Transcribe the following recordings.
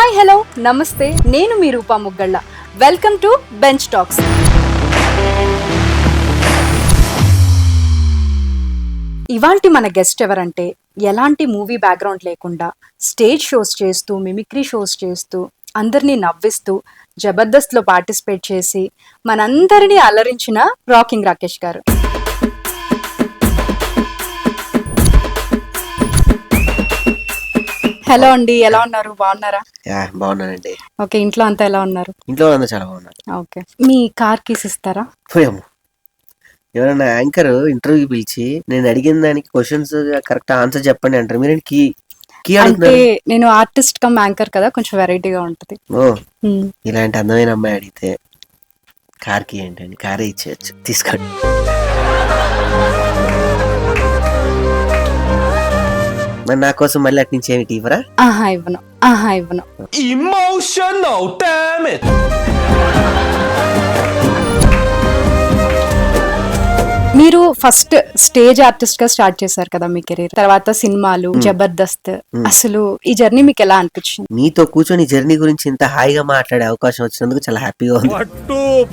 Hi hello నమస్తే, నేను మీ Roopa Muggalla. Welcome to bench talks. ఇవాల్టి మన గెస్ట్ ఎవరంటే ఎలాంటి మూవీ బ్యాక్గ్రౌండ్ లేకుండా స్టేజ్ షోస్ చేస్తూ, మిమిక్రీ షోస్ చేస్తూ, అందరినీ నవ్విస్తూ, జబర్దస్త్లో పార్టిసిపేట్ చేసి మనందరినీ అలరించిన రాకింగ్ రాకేష్ గారు. హలో అండి, ఎలా ఉన్నారు? బాగున్నారా? బాగున్నానండి. ఓకే, ఇంట్లో అంతా ఎలా ఉన్నారు? ఇంట్లో అందరూ చాలా బాగున్నారు. ఓకే, మీ కార్ కీస్ ఇస్తారా? ఎవరైనా యాంకర్ ఇంటర్వ్యూ పిలిచి నేను అడిగిన దానికి క్వశ్చన్స్ కరెక్ట్ ఆన్సర్ చెప్పండి అంటారు, మీరు కీ కీ అంటే అడుగుతున్నారు. నేను ఆర్టిస్ట్ కమ్ యాంకర్ కదా, కొంచెం వెరైటీగా ఉంటది. ఓ ఇలాంటి అందమైన అమ్మాయి అడిగితే కార్ కీ ఏంటండి, కారే ఇచ్చేయచ్చు, తీసుకోండి. మరి నా కోసం మళ్ళీ అటు నుంచి ఏమిటి ఇవ్వరా? ఇవ్వను. Emotional, damn it! మీరు ఫస్ట్ స్టేజ్ ఆర్టిస్ట్ గా స్టార్ట్ చేశారు కదా మీ కెరీర్, తర్వాత సినిమాలు, జబర్దస్త్. అసలు ఈ జర్నీ మీకు ఎలా అనిపించింది? మీతో కూర్చొని జర్నీ గురించి ఇంత హాయిగా మాట్లాడే అవకాశం వచ్చినందుకు చాలా హ్యాపీగా ఉంది.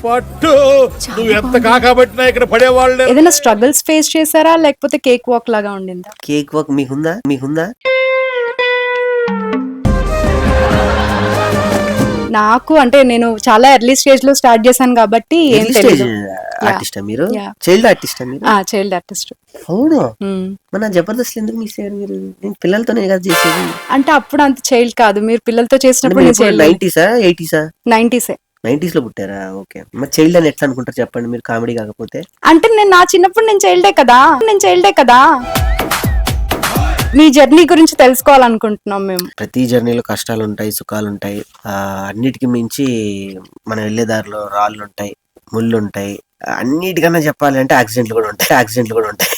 పట్టు నువ్వు ఎంత కాకబట్టినా ఇక్కడ పడేవాళ్ళు. ఏదైనా స్ట్రగుల్స్ ఫేస్ చేశారా, లేకపోతే కేక్ వాక్ లాగా ఉండిందా? కేక్ వాక్ మీకుందా? నాకు అంటే నేను చాలా ఎర్లీ స్టేజ్ లో స్టార్ట్ చేశాను కాబట్టి ఏం తెలియదు. ఆర్టిస్టా మీరు? చైల్డ్ ఆర్టిస్టా మీరు? Child artist. అవును. మన జబర్దస్త్ ఎందుకు మిస్ అయ్యారు మీరు? నేను పిల్లలతోనే కదా చేసేది. అంటే అప్పుడు అంత చైల్డ్ కాదు, మీరు పిల్లలతో చేసినప్పుడు. 90s, 80s? 90s. 90s లో పుట్టారా? ఓకే. మరి చైల్డ్ అని ఎట్లా అనుకుంటారు చెప్పండి మీరు, కామెడీ కాకపోతే? అంటే నేను నా చిన్నప్పుడు నేను చైల్డే కదా. మీ జర్నీ గురించి తెలుసుకోవాలనుకుంటున్నాం మేము. ప్రతి జర్నీలో కష్టాలు ఉంటాయి, సుఖాలు ఉంటాయి. అన్నిటికి మించి మనం వెళ్ళే దారిలో రాళ్ళు ఉంటాయి, ముళ్ళు ఉంటాయి. అన్నిటికన్నా చెప్పాలి అంటే యాక్సిడెంట్లు కూడా ఉంటాయి.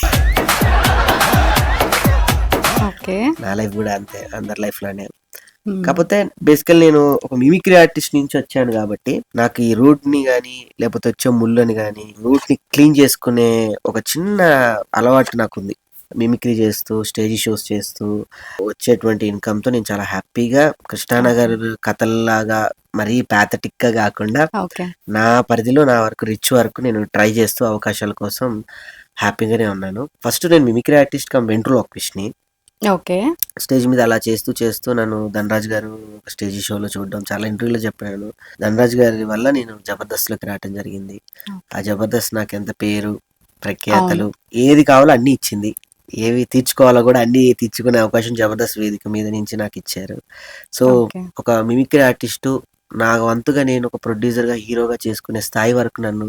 ఓకే, నా లైఫ్ కూడా అంతే, అందరి లైఫ్ లోనే. కాకపోతే బేసికల్ నేను ఒక మిమిక్రీ ఆర్టిస్ట్ నుంచి వచ్చాను కాబట్టి నాకు ఈ రూట్ ని గానీ, లేకపోతే వచ్చే ముళ్ళని గానీ, రూట్ ని క్లీన్ చేసుకునే ఒక చిన్న అలవాటు నాకుంది. మిమిక్రీ చేస్తూ, స్టేజ్ షోస్ చేస్తూ వచ్చేటువంటి ఇన్కమ్ తో నేను చాలా హ్యాపీగా కృష్ణానగర్ కథల్లాగా మరీ ప్యాథటిక్ గా కాకుండా నా పరిధిలో నా వరకు రిచ్ వరకు నేను ట్రై చేస్తూ అవకాశాల కోసం హ్యాపీగానే ఉన్నాను. ఫస్ట్ నేను మిమిక్రీ ఆర్టిస్ట్ కమ్ వెంట్రులోక్విస్ట్ని. ఓకే. స్టేజ్ మీద అలా చేస్తూ నన్ను ధనరాజ్ గారు స్టేజ్ షోలో చూడడం, చాలా ఇంటర్వ్యూలో చెప్పాను. ధనరాజ్ గారి వల్ల నేను జబర్దస్త్ లోకి రావడం జరిగింది. ఆ జబర్దస్త్ నాకు ఎంత పేరు ప్రఖ్యాతలు ఏది కావాలో అన్ని ఇచ్చింది, ఏవి తీర్చుకోవాలో కూడా అన్ని తీర్చుకునే అవకాశం జబర్దస్త్ వేదిక మీద నుంచి నాకు ఇచ్చారు. సో ఒక మిమిక్రీ ఆర్టిస్టు నా వంతుగా నేను ఒక ప్రొడ్యూసర్ గా, హీరోగా చేసుకునే స్థాయి వరకు నన్ను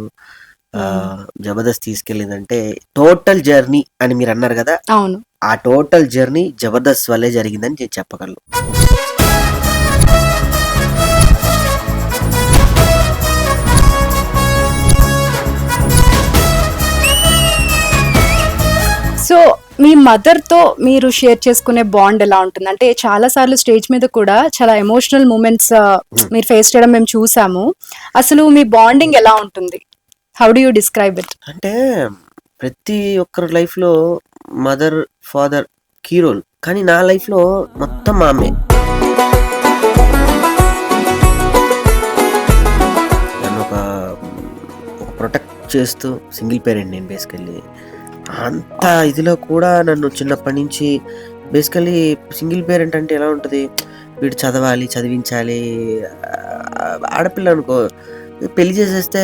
జబర్దస్త్ తీసుకెళ్ళిందంటే టోటల్ జర్నీ అని మీరు అన్నారు కదా. అవును, ఆ టోటల్ జర్నీ జబర్దస్త్ వల్లే జరిగిందని నేను చెప్పగలను. సో మీ మదర్ తో మీరు షేర్ చేసుకునే బాండ్ ఎలా ఉంటుంది? అంటే చాలా సార్లు స్టేజ్ మీద కూడా చాలా ఎమోషనల్ మూమెంట్స్ మీరు ఫేస్ చేయడం మేము చూసాము. అసలు మీ బాండింగ్ ఎలా ఉంటుంది? How do you describe it? అంటే ప్రతి ఒక్కరి లైఫ్ లో మదర్, ఫాదర్ కీ రోల్, కానీ నా లైఫ్ లో మొత్తం మా అమ్మే. నన్ను ఒక ప్రొటెక్ట్ చేస్తూ, సింగిల్ పేరెంట్ నేను బేసికల్లీ. అంత ఇదిలో కూడా నన్ను చిన్నప్పటి నుంచి బేసికలీ సింగిల్ పేరెంట్ అంటే ఎలా ఉంటుంది, వీడు చదవాలి, చదివించాలి. ఆడపిల్ల అనుకో పెళ్లి చేసేస్తే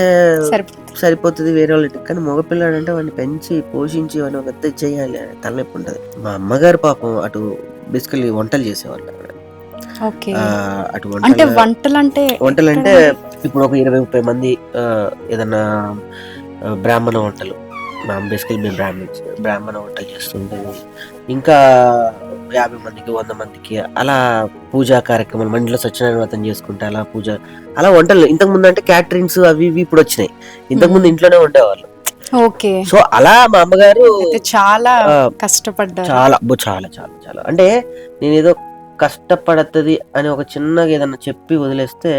సరిపోతుంది వేరే వాళ్ళకి, కానీ మగపిల్లాడు అంటే వాడిని పెంచి పోషించి వాడిని ఒక పెద్ద చేయాలి అనే తలనొప్పి ఉంటుంది. మా అమ్మగారు పాపం అటు బేసికలీ వంటలు చేసేవాళ్ళు. అటు వంటలు అంటే ఇప్పుడు ఒక 20-30 మంది ఏదన్నా బ్రాహ్మణ వంటలు, మా బేసికలీ మేము బ్రాహ్మణ వంటలు చేస్తుంటుంది. ఇంకా 50 మందికి 100 మందికి అలా పూజా కార్యక్రమాలు, మండలిలో సత్యనారాయణ వ్రతం చేసుకుంటే అలా పూజ, అలా వంటలు. ఇంతకు ముందు అంటే క్యాటరింగ్స్ అవి ఇవి ఇప్పుడు వచ్చినాయి, ఇంతకు ముందు ఇంట్లోనే ఉండేవాళ్ళు. ఓకే. సో అలా మా అమ్మగారు చాలా కష్టపడ్డారు. చాలా అంటే నేను ఏదో కష్టపడుతుంది అని ఒక చిన్నగా ఏదన్నా చెప్పి వదిలేస్తే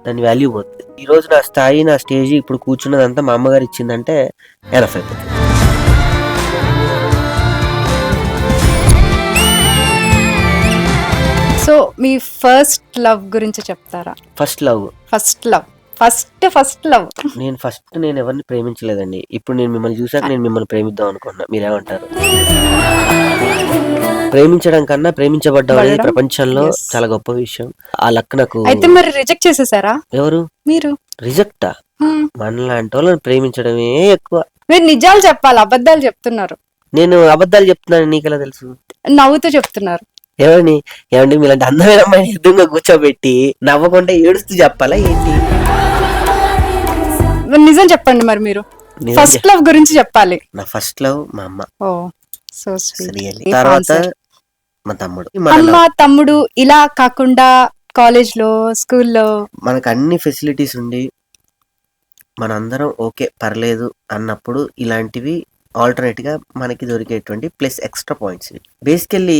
దాని వాల్యూ పోతుంది. ఈ రోజు నా స్థాయి, నా స్టేజ్, ఇప్పుడు కూర్చున్నదంతా మా అమ్మగారు ఇచ్చిందంటే ఎనఫ్ అయిపోతుంది. సో మీ ఫస్ట్ లవ్ గురించి చెప్తారా? ఫస్ట్ లవ్ ఫస్ట్ లవ్ నేను ఎవరిని ప్రేమించలేదండి. ఇప్పుడు నేను మిమ్మల్ని చూసాక నేను మిమ్మల్ని ప్రేమిద్దాం అనుకున్నా. మీరేమంటారు? ప్రేమించడం కన్నా ప్రేమించబడ్డం అనేది ప్రపంచంలో చాలా గొప్ప విషయం. ఆ లక్ నాకు. అయితే మరి రిజెక్ట్ చేసేసారా? ఎవరు? మీరు. రిజెక్టా? మనలాంటి వాళ్ళని ప్రేమించడమే ఎక్కువ. మీరు నిజాలు చెప్పాలి, అబద్ధాలు చెప్తున్నారు. నేను అబద్ధాలు చెప్తున్నాను, నీకెలా తెలుసు? నవ్వుతూ చెప్తున్నారు. ఏమండి మీలాంటి అందమైన అమ్మాయిని ఎదురుగా కూర్చోబెట్టి నవ్వకుండా ఏడుస్తూ చెప్పాలా ఏంటి? నిజం చెప్పండి మరి. మీరు ఫస్ట్ లవ్ గురించి చెప్పాలి. నా ఫస్ట్ లవ్ మా అమ్మ. ఓ సో స్వీట్. తర్వాత మా తమ్ముడు. అమ్మ తమ్ముడు ఇలా కాకుండా కాలేజ్ లో, స్కూల్లో మనకు అన్ని ఫెసిలిటీస్ ఉండి మనందరం ఓకే పర్లేదు అన్నప్పుడు ఇలాంటివి ఆల్టర్నేట్ గా మనకి దొరికేటువంటి ప్లస్ ఎక్స్ట్రా పాయింట్స్. బేసికల్లీ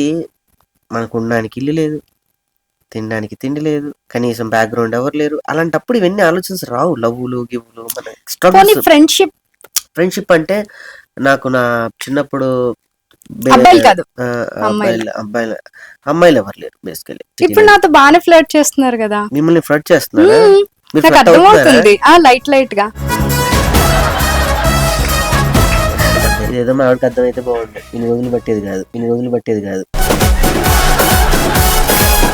మనకు ఉండడానికి ఇల్లు లేదు, తినడానికి తిండి లేదు, కనీసం బ్యాక్గ్రౌండ్ ఎవరు లేరు. అలాంటప్పుడు ఇవన్నీ ఆలోచన రావు. లవ్వులు గివ్వులు మన ఫ్రెండ్షిప్ అంటే నాకు నా చిన్నప్పుడు అమ్మాయిలు ఎవరు లేరు బేసికల్లీ. ఇప్పుడు నాతో బాగానే ఫ్లర్ట్ చేస్తున్నారు కదా. మిమ్మల్ని ఫ్లర్ట్ చేస్తున్నారా? నాకు అర్థమవుతుంది లైట్ గా. ఇదేదో మా ఆవిడకి అర్థమైతే బాగుండే. ఇన్ని రోజులు పట్టేది కాదు.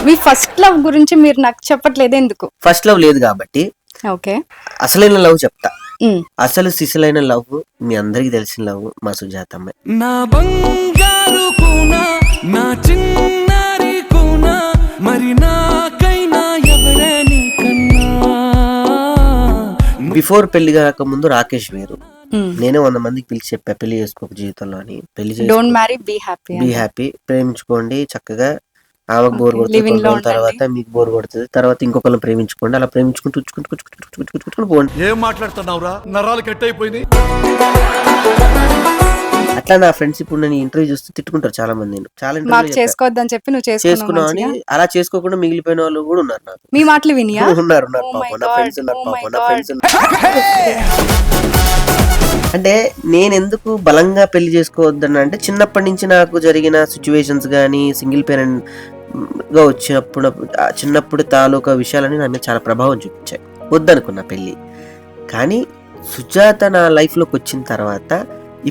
మీ ఫస్ట్ లవ్ గురించి మీరు నాకు చెప్పట్లేదు, ఎందుకు? ఫస్ట్ లవ్ లేదు కాబట్టి. ఓకే, అసలైన లవ్ చెప్తా. అసలు సిసలైన లవ్ మీ అందరికి తెలిసిన లవ్ మా సుజాత అమ్మాయి. నా బంగారు కూనా, నా చిన్నారి కూనా, మరి నాకైనా ఎవరని కన్నా. బిఫోర్ పెళ్లి కాక ముందు రాకేష్ వేరు. నేనే 100 మందికి పిలిచి చెప్పా పెళ్లి చేసుకోక జీవితంలో అని. పెళ్లి బీ హ్యాపీ, ప్రేమించుకోండి చక్కగా. ఆమెకు బోర్ కొడుతుంది, తర్వాత మీకు బోర్ కొడుతుంది, తర్వాత ఇంకొకరిని ప్రేమించుకోండి. అలా ప్రేమించుకుంటూ పోండి. ఏం మాట్లాడుతున్నావురా? నరాలు కట్ అయిపోయింది. అట్లా నా ఫ్రెండ్స్ ఇప్పుడు నేను ఇంటర్వ్యూ చూస్తే తిట్టుకుంటారు చాలా మంది. నేను చాలా చేసుకోవద్దని చెప్పి నువ్వు చేసుకున్నావు అని. అలా చేసుకోకుండా మిగిలిపోయిన వాళ్ళు కూడా ఉన్నారు నాకు. మీ మాటలు వినియా? ఉన్నారు పాపం, నా ఫ్రెండ్స్ ఉన్నారు. అంటే నేను ఎందుకు బలంగా పెళ్లి చేసుకోవద్దని అంటే, చిన్నప్పటి నుంచి నాకు జరిగిన సిచ్యువేషన్స్ కానీ, సింగిల్ పేరెంట్ గా వచ్చినప్పుడు చిన్నప్పుడు తాలూకా విషయాలని నా మీద చాలా ప్రభావం చూపించాయి. వద్దనుకున్నా పెళ్లి. కానీ సుజాత నా లైఫ్ లోకి వచ్చిన తర్వాత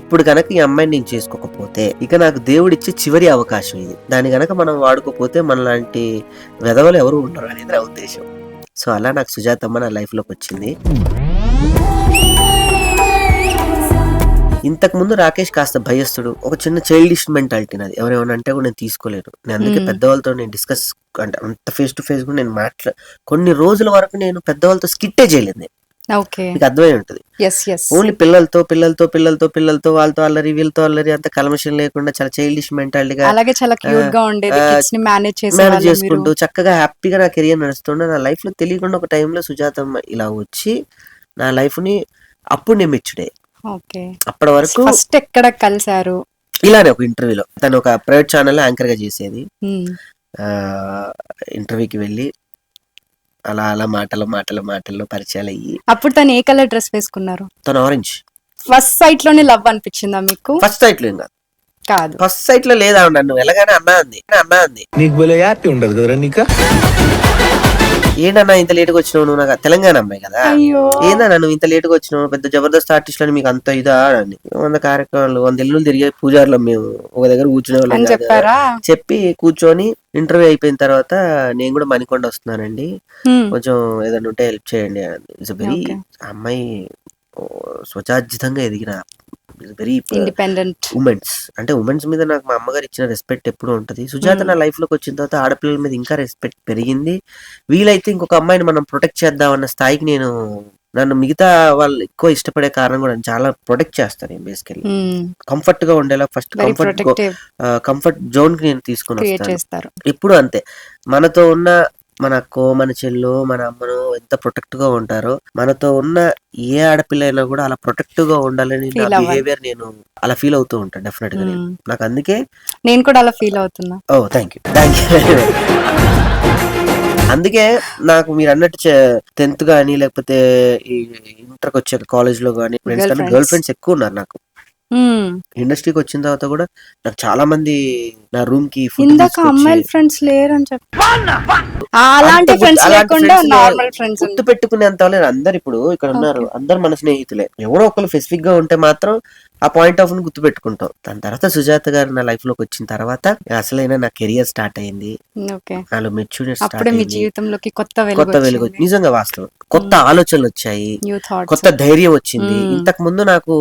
ఇప్పుడు గనక ఈ అమ్మాయిని నేను చేసుకోకపోతే ఇక నాకు దేవుడిచ్చే చివరి అవకాశం ఇది. దాన్ని గనక మనం వాడుకోపోతే మనలాంటి వెధవలు ఎవరు ఉండరు అనేది నా ఉద్దేశం. సో అలా నాకు సుజాత అమ్మ నా లైఫ్ లోకి వచ్చింది. ఇంతకు ముందు రాకేష్ కాస్త భయస్తుడు, ఒక చిన్న చైల్డిష్ మెంటాలిటీ నాది. ఎవరేమన్నా అంటే కూడా నేను తీసుకోలేను. నేను అందుకే పెద్దవాళ్ళతో నేను డిస్కస్ అంటే అంత ఫేస్ టు ఫేస్ కూడా నేను కొన్ని రోజుల వరకు నేను పెద్దవాళ్ళతో స్కిట్టే చేయలేదు. మీకు అర్థమై ఉంటుంది. ఓన్లీ పిల్లలతో వాళ్ళతో అల్లరి వీళ్ళతో అల్లరి, అంత కల్మషం లేకుండా చాలా చైల్డిష్ మెంటాలిటీగా మేనేజ్ చేసుకుంటూ చక్కగా హ్యాపీగా నా కెరియర్ నడుస్తుండే. నా లైఫ్ లో తెలియకుండా ఒక టైంలో సుజాతమ్మ ఇలా వచ్చి నా లైఫ్ ని అప్పుడు నేను మెచ్చుడే. అప్పటి వరకు ఫస్ట్ ఎక్కడ కలిసారు? ఇలానే ఒక ఇంటర్వ్యూలో. తను ఒక ప్రైవేట్ ఛానల్ యాంకర్ గా చేసేది. ఇంటర్వ్యూకి వెళ్ళి అలా అలా మాటల్లో పరిచయాలు అయ్యి. అప్పుడు తను ఏ కలర్ డ్రెస్ వేసుకున్నారు? తను ఆరెంజ్. ఫస్ట్ సైట్ లోనే లవ్ అనిపించిందా మీకు? ఫస్ట్ సైట్ లో ఏం కాదు, ఫస్ట్ సైట్ లో లేదా నన్ను ఎలాగైనా అన్నా అంది. నీకు భలే హ్యాపీ ఉండదు కదా నీకు? ఏంటన్నా ఇంత లేటుగా వచ్చినావు నువ్వు? నాకు తెలంగాణ అమ్మాయి కదా. ఏందన్నా నువ్వు ఇంత లేటుగా వచ్చినావు? పెద్ద జబర్దస్త్ ఆర్టిస్ట్ అని మీకు అంత ఇదా అని. 100 కార్యక్రమాలు 100 ఇల్లు తిరిగే పూజారులో మేము ఒక దగ్గర కూర్చునే వాళ్ళం చెప్పి కూర్చొని ఇంటర్వ్యూ అయిపోయిన తర్వాత నేను కూడా మణికొండ వస్తున్నానండి, కొంచెం ఏదైనా ఉంటే హెల్ప్ చేయండి. ఇట్స్ వెరీ అమ్మాయి స్వచార్జితంగా ఎదిగిన వెరీ ఇండిపెండెంట్ ఉమెన్స్. అంటే ఉమెన్స్ మీద నాకు మా అమ్మగారు ఇచ్చిన రెస్పెక్ట్ ఎప్పుడు ఉంటది. సుజాత నా లైఫ్ లోకి వచ్చిన తర్వాత ఆడపిల్లల మీద ఇంకా రెస్పెక్ట్ పెరిగింది. వీలైతే ఇంకొక అమ్మాయిని మనం ప్రొటెక్ట్ చేద్దామన్న స్థాయికి నన్ను మిగతా వాళ్ళు ఎక్కువ ఇష్టపడే కారణం కూడా చాలా ప్రొటెక్ట్ చేస్తాను. నేను బేసికల్లీ కంఫర్ట్ గా ఉండేలా ఫస్ట్ కంఫర్ట్ జోన్ కి నేను తీసుకుని వస్తాను. ఎప్పుడు అంతే. మనతో ఉన్న మన చెల్లు మన అమ్మను ఎంత ప్రొటెక్ట్ గా ఉంటారో, మనతో ఉన్న ఏ ఆడపిల్ల అయినా కూడా అలా ప్రొటెక్టివ్ గా ఉండాలని నా బిహేవియర్ నేను అలా ఫీల్ అవుతూ ఉంటాను డెఫినెట్ గా. నాకు అందుకే నేను కూడా అలా ఫీల్ అవుతున్నా. ఓ థ్యాంక్ యూ. అందుకే నాకు మీరు అన్నట్టు 10th గానీ లేకపోతే ఇంటర్కి వచ్చాక కాలేజ్ లో గానీ ఫ్రెండ్స్ కానీ గర్ల్ ఫ్రెండ్స్ ఎక్కువ ఉన్నారు నాకు. ఇండస్ట్రీకి వచ్చిన తర్వాత కూడా నాకు చాలా మంది నా రూమ్ కి food ఇందాక తీసుకొచ్చి- అమ్మాయిల ఫ్రెండ్స్ లేరని చెప్పి అలాంటి ఫ్రెండ్స్ లేకుండా నార్మల్ ఫ్రెండ్స్ గుర్తు పెట్టుకునేంత వాళ్ళు అందరు ఇప్పుడు ఇక్కడ ఉన్నారు, అందరు మన స్నేహితులే. ఎవరో ఒకరు స్పెసిఫిక్ గా ఉంటే మాత్రం ఆ పాయింట్ ఆఫ్ గుర్తు పెట్టుకుంటాం. దాని తర్వాత సుజాత గారు నా లైఫ్ లోకి వచ్చిన తర్వాత అసలైన నా కెరియర్ స్టార్ట్ అయింది. ఓకే, నాలో మెచ్యూరిటీ స్టార్ట్ అప్పుడే మీ అయింది. జీవితంలోకి కొత్త కొత్త వెలుగు వెలుగు నిజంగా వాస్తవం. కొత్త ఆలోచనలు వచ్చాయి, న్యూ థాట్స్. కొత్త ధైర్యం వచ్చింది. ఇంతకు ముందు నాకు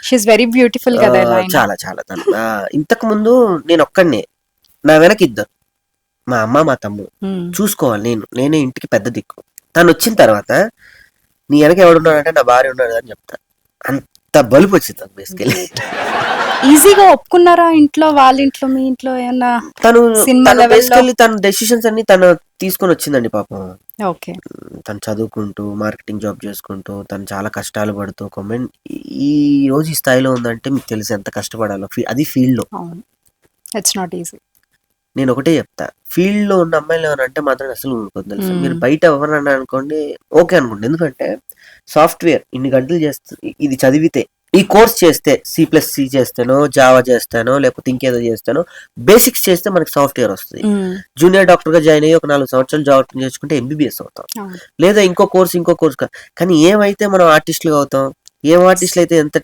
షీఈస్ వెరీ బ్యూటిఫుల్ కదా ఇలా అయినా. చాలా చాలా ఇంతకు ముందు నేను ఒక్కడినే, నా వెనక ఇద్దరు, మా అమ్మ మా తమ్ముడు చూసుకోవాలి. నేనే ఇంటికి పెద్ద దిక్కు. తను వచ్చిన తర్వాత నీ వెనక ఎవడున్నాడంటే నా భార్య ఉన్నాడు అని చెప్తా. అంత బలుపు వచ్చింది తను బేసికలీ. ఈజీగా ఒప్పుకున్నారా ఇంట్లో, వాళ్ళ ఇంట్లో, మీ ఇంట్లో ఏమన్నా? తను సినిమా level లో- బేసికలీ తన డెసిషన్స్ అన్ని తను తీసుకొని వచ్చిందండి పాపం. ఓకే, తను చదువుకుంటూ మార్కెటింగ్ జాబ్ చేసుకుంటూ తను చాలా కష్టాలు పడుతూ కమెంట్ ఈ రోజు ఈ స్థాయిలో ఉందంటే మీకు తెలిసి ఎంత కష్టపడాలో. అది ఫీల్డ్ లో. అవును, ఇట్స్ నాట్ ఈజీ. నేను ఒకటే చెప్తా, ఫీల్డ్ లో ఉన్న అమ్మాయిలు ఏమనంటే మాత్రం అసలు ఊరుకోదు తెలుసా. మీరు బయట ఎవరన్నా అనుకోండి ఓకే అనుకోండి, ఎందుకంటే సాఫ్ట్వేర్ ఇన్ని గంటలు చేస్తే, ఇది చదివితే, ఈ కోర్స్ చేస్తే, C++ చేస్తానో, జావా చేస్తానో, లేకపోతే ఇంకేదో చేస్తానో, బేసిక్స్ చేస్తే మనకి సాఫ్ట్వేర్ వస్తుంది. జూనియర్ డాక్టర్ గా జాయిన్ అయ్యి ఒక 4 సంవత్సరాలు జాబ్ చేసుకుంటే MBBS అవుతాం, లేదా ఇంకో కోర్స్. కానీ ఏమైతే మనం ఆర్టిస్టులుగా అవుతాం? ఏం ఆర్టిస్టులు అయితే ఇంత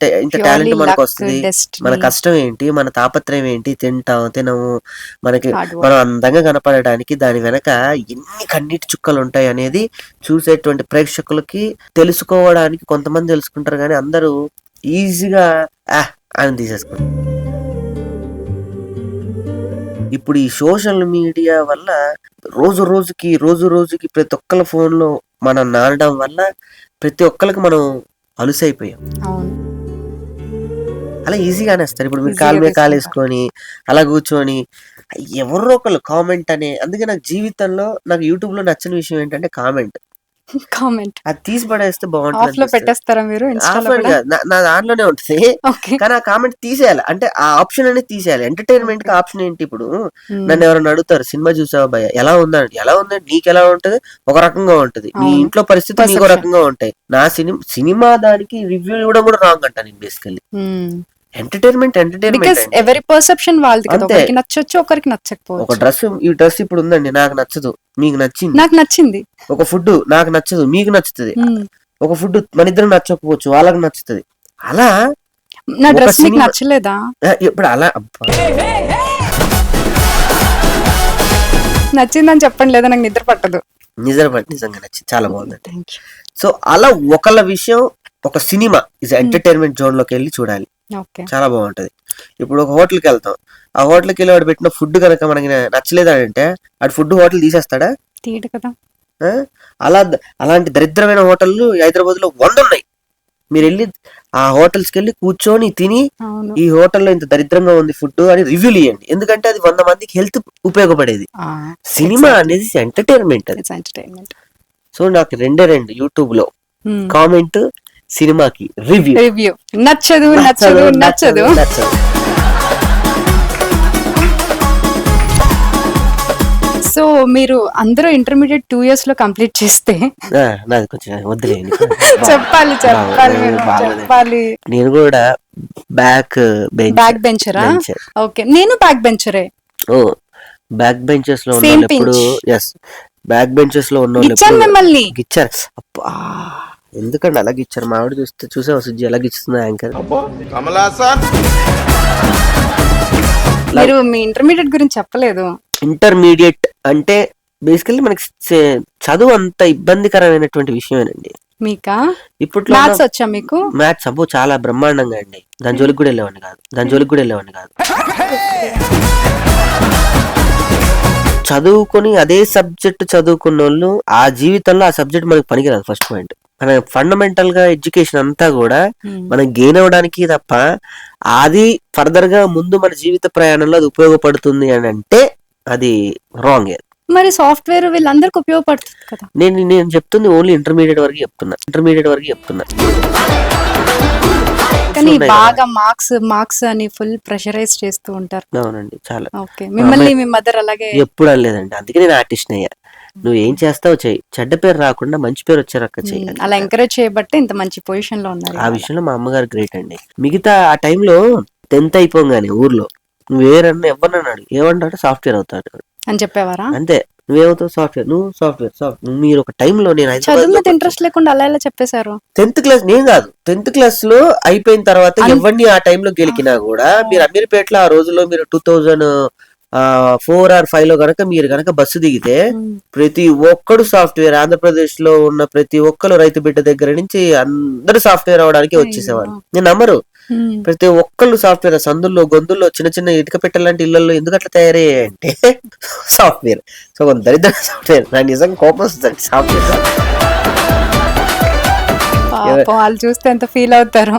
టాలెంట్ మనకు వస్తుంది? మన కష్టం ఏంటి, మన తాపత్రయం ఏంటి, తినము, మనం అందంగా కనపడడానికి దాని వెనక ఎన్ని కన్నీటి చుక్కలు ఉంటాయి అనేది చూసేటువంటి ప్రేక్షకులకి తెలుసుకోవడానికి కొంతమంది తెలుసుకుంటారు, కానీ అందరూ ఈజీగా ఆయన తీసేసుకుంటారు. ఇప్పుడు ఈ సోషల్ మీడియా వల్ల రోజు రోజుకి ప్రతి ఒక్కళ్ళ ఫోన్ లో మనం నానడం వల్ల ప్రతి ఒక్కరికి మనం అలుసైపోయాం. అలా ఈజీగా అనేస్తారు. ఇప్పుడు మీరు కాలు మీద కాలు వేసుకొని అలా కూర్చొని ఎవరో ఒకళ్ళు కామెంట్ అనే. అందుకే నాకు జీవితంలో నాకు యూట్యూబ్ లో నచ్చని విషయం ఏంటంటే కామెంట్. అది తీసి పడేస్తే ఆఫ్ లో బాగుంటుంది. పెట్టేస్తారా మీరు? నా దాంట్లోనే ఉంటుంది, కానీ ఆ కామెంట్ తీసేయాలి. అంటే ఆ ఆప్షన్ అనేది తీసేయాలి. ఎంటర్టైన్మెంట్ కి ఆప్షన్ ఏంటి? ఇప్పుడు నన్ను ఎవరైనా అడుగుతారు, సినిమా చూసావా భయ్య, ఎలా ఉందండి? ఎలా ఉందండి? నీకు ఎలా ఉంటది? ఒక రకంగా ఉంటది, మీ ఇంట్లో పరిస్థితి నీకు రకంగా ఉంటాయి. నా సినిమా దానికి రివ్యూ ఇవ్వడం కూడా రాంగ్ అంట నేను బేసికల్లీ. ఎంటర్టైన్మెంట్ ఎవరి పర్సెప్షన్ వాళ్ళది కదా, ఒకరికి నచ్చొచ్చు, ఒకరికి నచ్చకపోవచ్చు. ఒక డ్రెస్, ఈ డ్రెస్ ఇప్పుడు ఉందండి, నాకు నచ్చదు, మీకు నచ్చింది. నాకు నచ్చింది. ఒక ఫుడ్ నాకు నచ్చదు, మీకు నచ్చుతుంది. ఒక ఫుడ్ మన ఇద్దరు నచ్చకపోవచ్చు, వాళ్ళకి నచ్చుతుంది. అలా నా డ్రెస్ మీకు నచ్చలేదా? ఇప్పుడు అలా నచ్చిందని చెప్పండి, లేదా నాకు నిద్ర పట్టదు. నిజంగా నచ్చింది, చాలా బాగుంది. సో అలా ఒకళ్ళ విషయం, ఒక సినిమా ఇస్ ఎంటర్టైన్మెంట్ జోన్ లోకి వెళ్ళి చూడాలి, చాలా బాగుంటది. ఇప్పుడు ఒక హోటల్కి వెళ్తాం, ఆ హోటల్కి వెళ్ళి వాడు పెట్టిన ఫుడ్ కనుక మనకి నచ్చలేదంటే ఆడు ఫుడ్ హోటల్ తీసేస్తాడా? తీయడు కదా. అలాంటి దరిద్రమైన హోటళ్ళు హైదరాబాద్ లో 100 ఉన్నాయి. మీరు వెళ్ళి ఆ హోటల్స్కి వెళ్ళి కూర్చొని తిని, ఈ హోటల్లో ఇంత దరిద్రంగా ఉంది ఫుడ్ అని రివ్యూలు ఇవ్వండి. ఎందుకంటే అది 100 మందికి హెల్త్ ఉపయోగపడేది. సినిమా అనేది ఎంటర్టైన్మెంట్. సో నాకు 2 యూట్యూబ్ లో కామెంట్, సినిమాకి రివ్యూ. నచ్చదు. సో మీరు అందరూ ఇంటర్మీడియట్ 2 years లో కంప్లీట్ చేస్తే నాది కొంచెం వదిలేయండి. చెప్పాలి. నేను కూడా బ్యాక్ బెంచరా? ఓకే, నేను బ్యాక్ బెంచరే. బ్యాక్ బెంచెస్ లో ఉన్న ఎప్పుడు బ్యాక్ బెంచెస్ లో ఉన్న మిమ్మల్ని గిచ్చారు. అబ్బా, ఎందుకండి అలా గిచ్చారు? మావిడ చూసే సుజ్జి ఎలా గిచ్చుతుంది యాంకర్. మీరు మీ ఇంటర్మీడియట్ గురించి చెప్పలేదు. ఇంటర్మీడియట్ అంటే బేసికల్లీ మనకి చదువు అంత ఇబ్బందికరమైనటువంటి విషయమేనండి. మీకా? ఇప్పుడు మ్యాథ్స్ వచ్చా మీకు? మ్యాథ్స్ అబ్బో చాలా బ్రహ్మాండంగా అండి. దాని జోలికి కూడా వెళ్ళేవాడిని కాదు. చదువుకొని అదే సబ్జెక్ట్ చదువుకున్న వాళ్ళు ఆ జీవితంలో ఆ సబ్జెక్ట్ మనకి పనికిరాదు. ఫస్ట్ పాయింట్, మన ఫండమెంటల్ గా ఎడ్యుకేషన్ అంతా కూడా మనం గెయిన్ అవ్వడానికి తప్ప అది ఫర్దర్ గా ముందు మన జీవిత ప్రయాణంలో అది ఉపయోగపడుతుంది అని అంటే అది రాంగ్. మరి సాఫ్ట్వేర్ వీళ్ళందరికి ఉపయోగపడుతుంది కదా. నేను చెప్తుంది ఓన్లీ ఇంటర్మీడియట్ వరకు చెప్తున్నా. కానీ బాగా మార్క్స్ అని ఫుల్ ప్రెషరైజ్ చేస్తూ ఉంటారు. అవునండి, చాలా. ఓకే, మిమ్మల్ని మీ మదర్ అలాగే ఎప్పుడు అనలేదండి. అందుకే నేను ఆర్టిస్ట్ అయ్యా. నువ్వేం చేస్తావు చెయ్యి, చెడ్డ పేరు రాకుండా మంచి పేరు వచ్చారక్క చెయ్యి అని అలా చెప్పారు. ఎంకరేజ్ చేయబట్టే ఇంత మంచి పొజిషన్ లో ఉన్నారు ఆ ఇవాళ. విషయంలో మా అమ్మగారు గ్రేట్ అండి. మిగతా ఆ టైంలో 10th అయిపోగానే ఊర్లో నువ్వు ఎవరినన్నాడు ఏమంటాడు, సాఫ్ట్వేర్ అవుతాడు అని చెప్పేవారా? అంతే. నువ్వేమవుతావు, సాఫ్ట్వేర్, నువ్వు సాఫ్ట్వేర్ మీరు ఒక టైంలో నేను చదువు మీద ఇంట్రెస్ట్ లేకుండా అలా ఎలా చెప్పేశారు? 10th క్లాస్ నేను కాదు, 10th క్లాస్ లో అయిపోయిన తర్వాత ఎవరిని ఆ టైంలో గెలికినా కూడా మీరు అమీర్పేటలో ఆ రోజుల్లో మీరు 2004 or 5 లో గనక మీరు గనక బస్సు దిగితే ప్రతి ఒక్కడు సాఫ్ట్వేర్, ఆంధ్రప్రదేశ్ లో ఉన్న ప్రతి ఒక్కరు రైతు బిడ్డ దగ్గర నుంచి అందరూ సాఫ్ట్వేర్ అవడానికి వచ్చేసేవాళ్ళు. నేను నమ్మరు, ప్రతి ఒక్కళ్ళు సాఫ్ట్వేర్. సందుల్లో గొంతుల్లో చిన్న చిన్న ఇటుక పెట్టలాంటి ఇళ్లలో ఎందుకు అట్లా తయారయ్యాయంటే సాఫ్ట్వేర్. సో కొంత దరిద్ర సాఫ్ట్వేర్. నాకు నిజంగా కోపం వస్తుంది సాఫ్ట్వేర్. పాపం వాళ్ళు చూస్తే ఎంత ఫీల్ అవుతారు.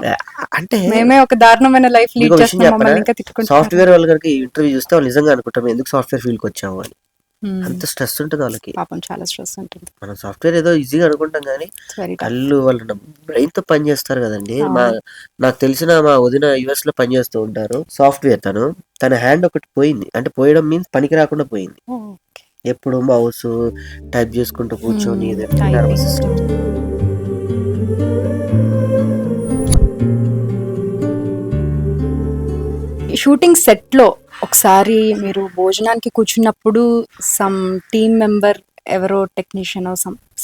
అంటే మేమే ఒక దారుణమైన లైఫ్ లీడ్ చేస్తున్నాం, మమ్మల్ని ఇంకా తిట్టుకుంటారు. సాఫ్ట్వేర్ వాళ్ళు కనుక ఇంటర్వ్యూ చూస్తే వాళ్ళు నిజంగా అనుకుంటాం ఎందుకు సాఫ్ట్వేర్ ఫీల్డ్ కి వచ్చాము అని. అంత స్ట్రెస్ ఉంటుంది వాళ్ళకి. పాపం చాలా స్ట్రెస్ ఉంటుంది. మనం సాఫ్ట్వేర్ ఏదో ఈజీగా అనుకుంటాం కానీ కళ్ళు వాళ్ళు బ్రెయిన్ తో పని చేస్తారు కదండి. నాకు తెలిసిన మా వదిన US లో పని చేస్తూ ఉంటారు, సాఫ్ట్వేర్. తన హ్యాండ్ ఒకటి పోయింది, అంటే పోయడం మీన్స్ పనికి రాకుండా పోయింది. ఎప్పుడు మౌస్ టైప్ చేసుకుంటూ కూర్చొని నర్వస్ సిస్టమ్. షూటింగ్ సెట్ లో ఒకసారి మీరు భోజనానికి కూర్చున్నప్పుడు సమ్ టీమ్ మెంబర్ ఎవరో టెక్నీషియన్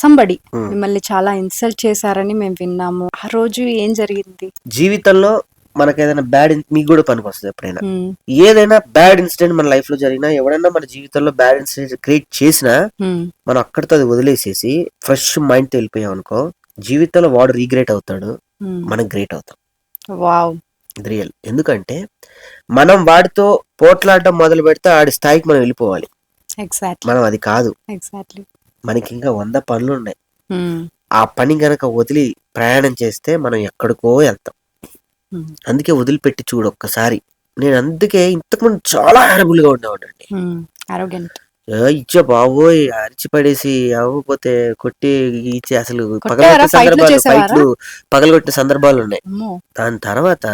సంబడి మిమ్మల్ని చాలా ఇన్సల్ట్ చేశారని మేము విన్నాము. ఆ రోజు ఏం జరిగింది? జీవితంలో మనకి ఏదైనా బ్యాడ్, మీకు కూడా పనికి వస్తుంది ఎప్పుడైనా. ఏదైనా బ్యాడ్ ఇన్సిడెంట్ మన లైఫ్ లో జరిగినా, ఎవడైనా మన జీవితంలో బ్యాడ్ ఇన్సిడెంట్ క్రియేట్ చేసినా మనం అక్కడితో అది వదిలేసేసి ఫ్రెష్ మైండ్ తో వెళ్ళిపోయాం అనుకో, జీవితంలో వాడు రీగ్రేట్ అవుతాడు, మనం గ్రేట్ అవుతాం. వావ్, ఇది రియల్. ఎందుకంటే మనం వాడితో పోట్లాడటం మొదలు పెడితే ఆడి స్థాయికి మనం వెళ్ళిపోవాలి. మనం అది కాదు. మనకి ఇంకా 100 పనులు ఉన్నాయి. ఆ పని గనక వదిలి ప్రయాణం చేస్తే మనం ఎక్కడికో వెళ్తాం. అందుకే వదిలిపెట్టి చూడు ఒక్కసారి. నేను అందుకే ఇంతకుముందు చాలా హారబుల్ గా ఉండేవాడండి. ఇచ్చే బాబోయ్, అరిచి పడేసి అవ్వకపోతే కొట్టి ఇచ్చి అసలు పగలగొట్టిన సందర్భాలు, ఫైట్లు పగలగొట్టిన సందర్భాలు ఉన్నాయి. దాని తర్వాత